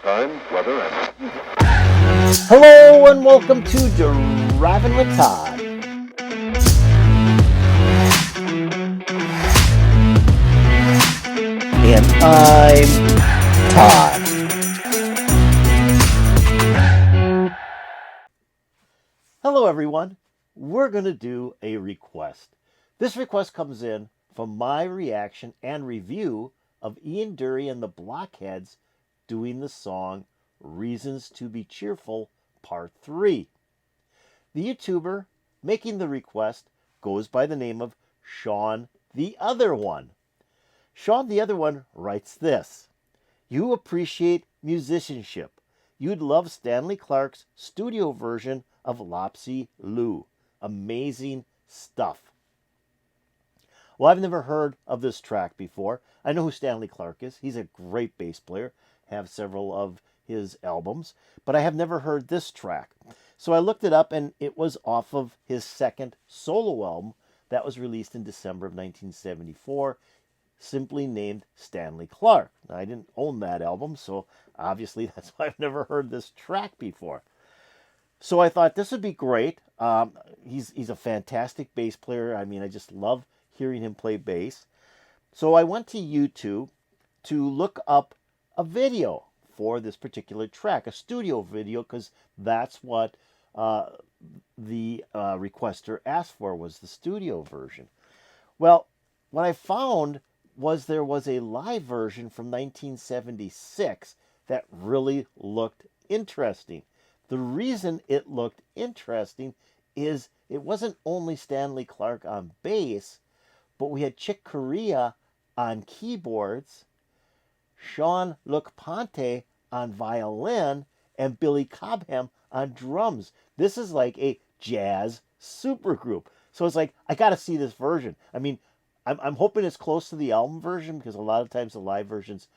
time, weather, and... Hello and welcome to Driving with Todd. And I'm Todd. Hello everyone. We're going to do a request. This request comes in from my reaction and review of Ian Dury and the Blockheads doing the song Reasons to Be Cheerful Part 3. The YouTuber making the request goes by the name of Sean the Other One. Sean the Other One writes this: You appreciate musicianship. You'd love Stanley Clark's studio version of Lopsy Lu. Amazing stuff. Well, I've never heard of this track before. I know who Stanley Clark is. He's a great bass player. Have several of his albums, but I have never heard this track. So I looked it up, and it was off of his second solo album that was released in December of 1974, simply named Stanley Clark. Now, I didn't own that album, so obviously that's why I've never heard this track before. So I thought this would be great. He's a fantastic bass player. I mean, I just love hearing him play bass. So I went to YouTube to look up a video for this particular track, a studio video, because that's what the requester asked for, was the studio version. Well, what I found was there was a live version from 1976 that really looked interesting. The reason it looked interesting is it wasn't only Stanley Clark on bass, but we had Corea on keyboards, Jean-Luc Ponty on violin, and Billy Cobham on drums. This is like a jazz supergroup. So it's like, I got to see this version. I mean, I'm hoping it's close to the album version, because a lot of times the live versions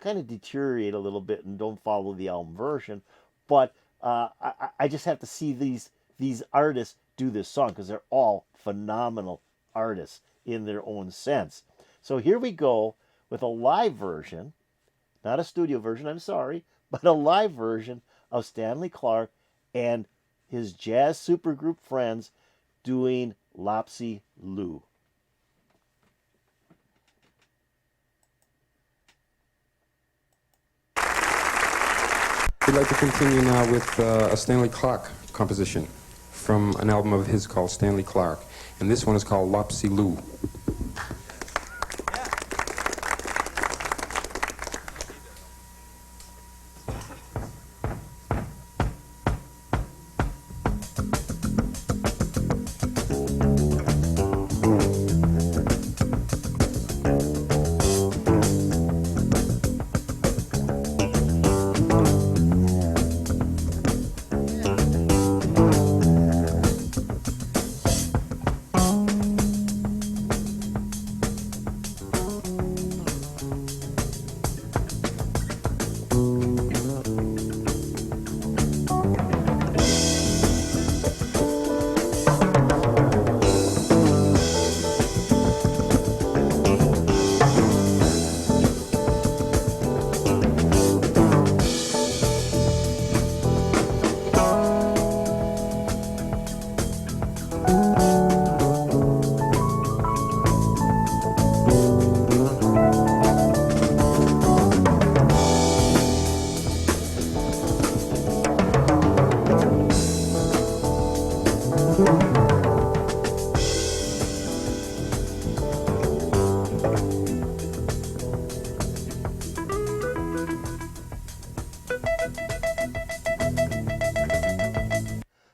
kind of deteriorate a little bit and don't follow the album version. But I just have to see these artists do this song, because they're all phenomenal artists in their own sense. So here we go with a live version, not a studio version, I'm sorry, but a live version of Stanley Clark and his jazz supergroup friends doing Lopsy Lu. We'd like to continue now with a Stanley Clark composition from an album of his called Stanley Clark, and this one is called Lopsy Lu.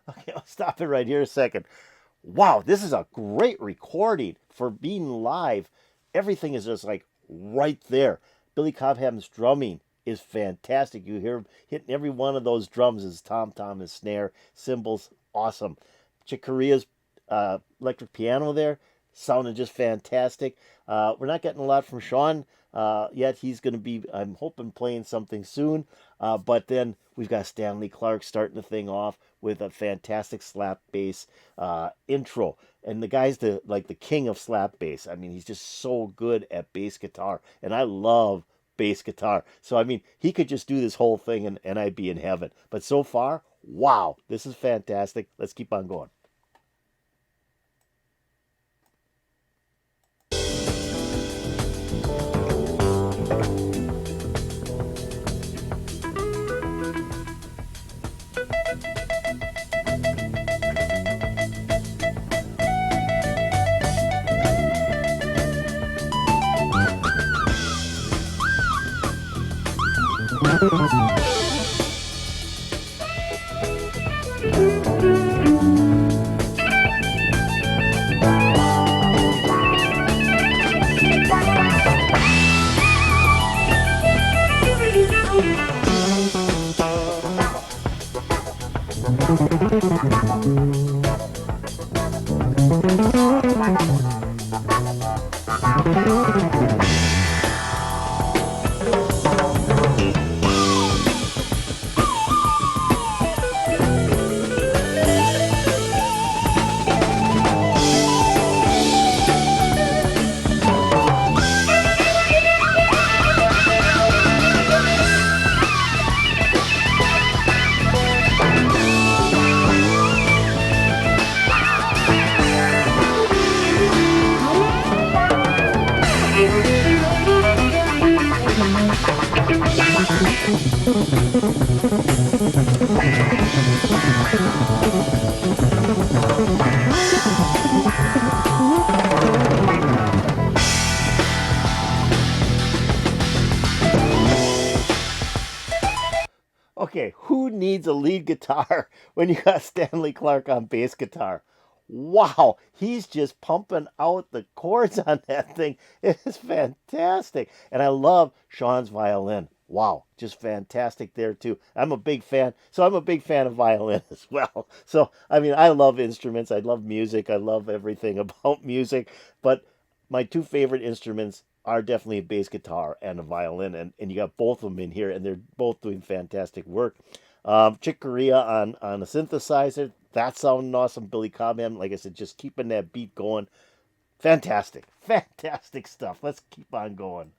Okay, I'll stop it right here a second. Wow, this is a great recording for being live. Everything is just like right there. Billy Cobham's drumming is fantastic. You hear him hitting every one of those drums, his tom-tom, his snare, cymbals, awesome. Chick Corea's electric piano there sounded just fantastic. We're not getting a lot from Sean yet. He's going to be, I'm hoping, playing something soon. But then we've got Stanley Clark starting the thing off with a fantastic slap bass intro. And the guy's the king of slap bass. I mean, he's just so good at bass guitar. And I love bass guitar. So, I mean, he could just do this whole thing and I'd be in heaven. But so far, wow, this is fantastic. Let's keep on going. Okay, who needs a lead guitar when you got Stanley Clark on bass guitar? Wow, he's just pumping out the chords on that thing. It is fantastic. And I love Sean's violin. Wow, just fantastic there too. I'm a big fan. So I'm a big fan of violin as well. So, I mean, I love instruments. I love music. I love everything about music. But my two favorite instruments are definitely a bass guitar and a violin, and you got both of them in here, and they're both doing fantastic work. Chick Corea on a synthesizer, that sounding awesome. Billy Cobham, like I said, just keeping that beat going. Fantastic, fantastic stuff. Let's keep on going.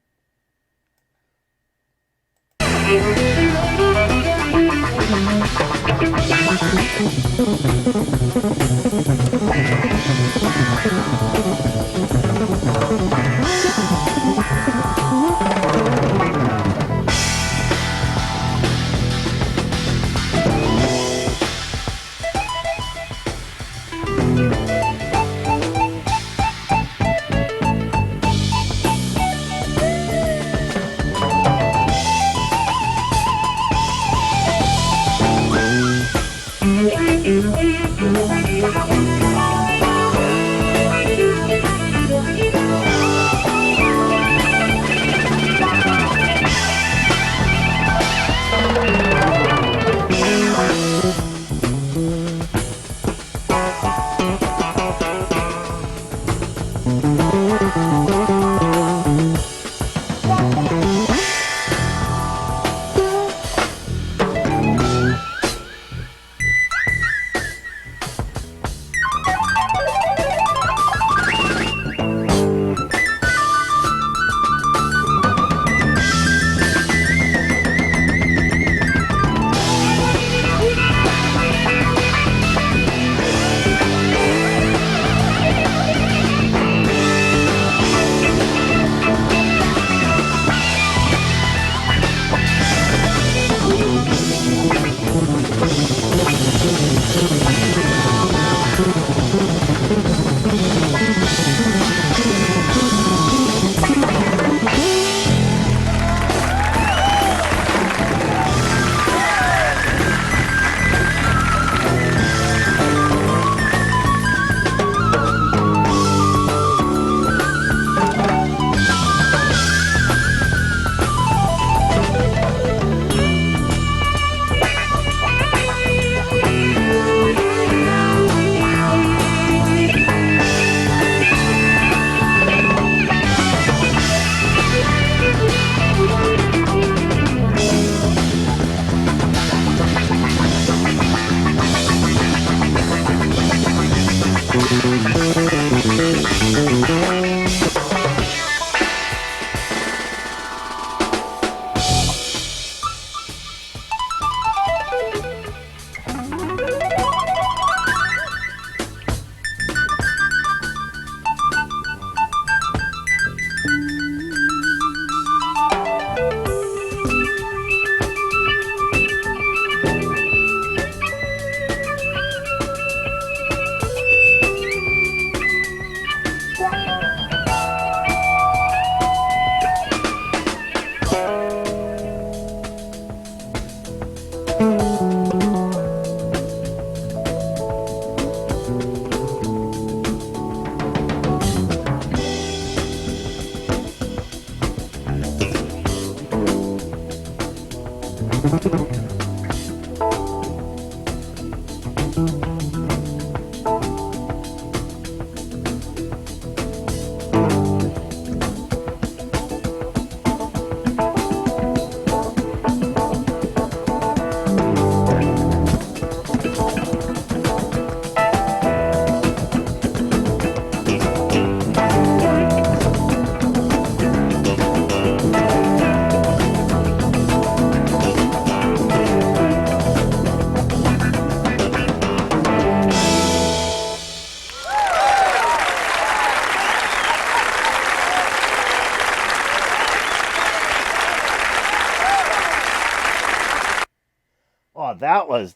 Oh,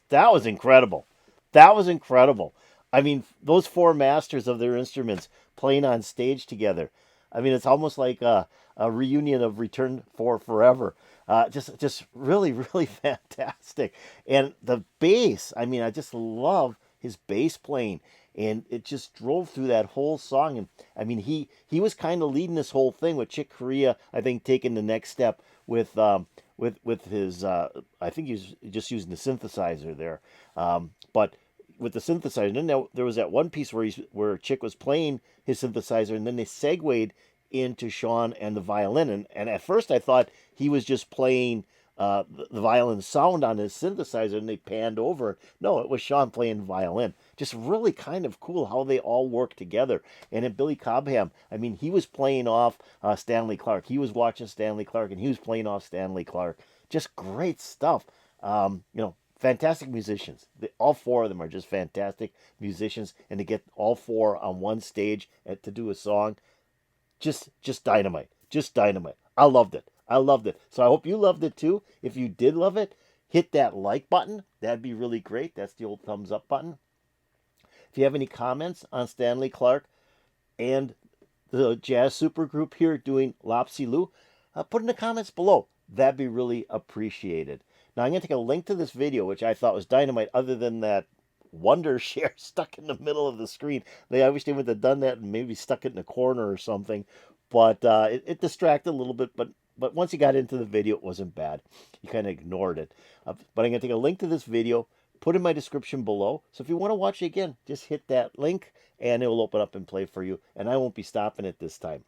that was incredible. That was incredible. I mean, those four masters of their instruments playing on stage together. I mean, it's almost like a reunion of Return for Forever. Just really, really fantastic. And the bass. I mean, I just love his bass playing, and it just drove through that whole song. And I mean, he was kind of leading this whole thing with Chick Corea. I think taking the next step with with his I think he's just using the synthesizer there, but with the synthesizer. And then there was that one piece where Chick was playing his synthesizer, and then they segued into Sean and the violin. And at first I thought he was just playing the violin sound on his synthesizer, and they panned over. No, it was Sean playing violin. Just really kind of cool how they all work together. And then Billy Cobham, I mean, he was playing off Stanley Clark. He was watching Stanley Clark, and he was playing off Stanley Clark. Just great stuff. Fantastic musicians. All four of them are just fantastic musicians, and to get all four on one stage to do a song, just dynamite. Just dynamite. I loved it. I loved it. So I hope you loved it too. If you did love it, hit that like button. That'd be really great. That's the old thumbs up button. If you have any comments on Stanley Clark and the jazz supergroup here doing Lopsy Lu, put in the comments below. That'd be really appreciated. Now I'm going to take a link to this video, which I thought was dynamite, other than that Wonder Share stuck in the middle of the screen. I wish they would have done that and maybe stuck it in a corner or something. But it distracted a little bit. But once you got into the video, it wasn't bad. You kind of ignored it. But I'm going to take a link to this video, put in my description below. So if you want to watch it again, just hit that link and it will open up and play for you. And I won't be stopping it this time.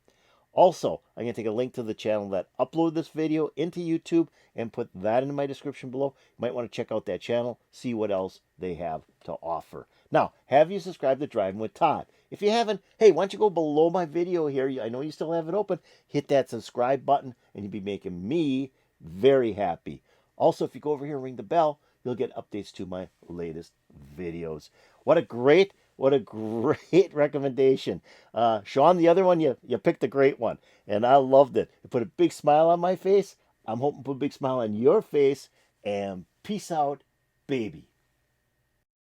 Also, I'm going to take a link to the channel that uploaded this video into YouTube and put that in my description below. You might want to check out that channel, see what else they have to offer. Now, have you subscribed to Driving with Todd? If you haven't, hey, why don't you go below my video here? I know you still have it open. Hit that subscribe button, and you'll be making me very happy. Also, if you go over here and ring the bell, you'll get updates to my latest videos. What a great recommendation. Sean, the other one, you picked a great one, and I loved it. It put a big smile on my face. I'm hoping to put a big smile on your face, and peace out, baby.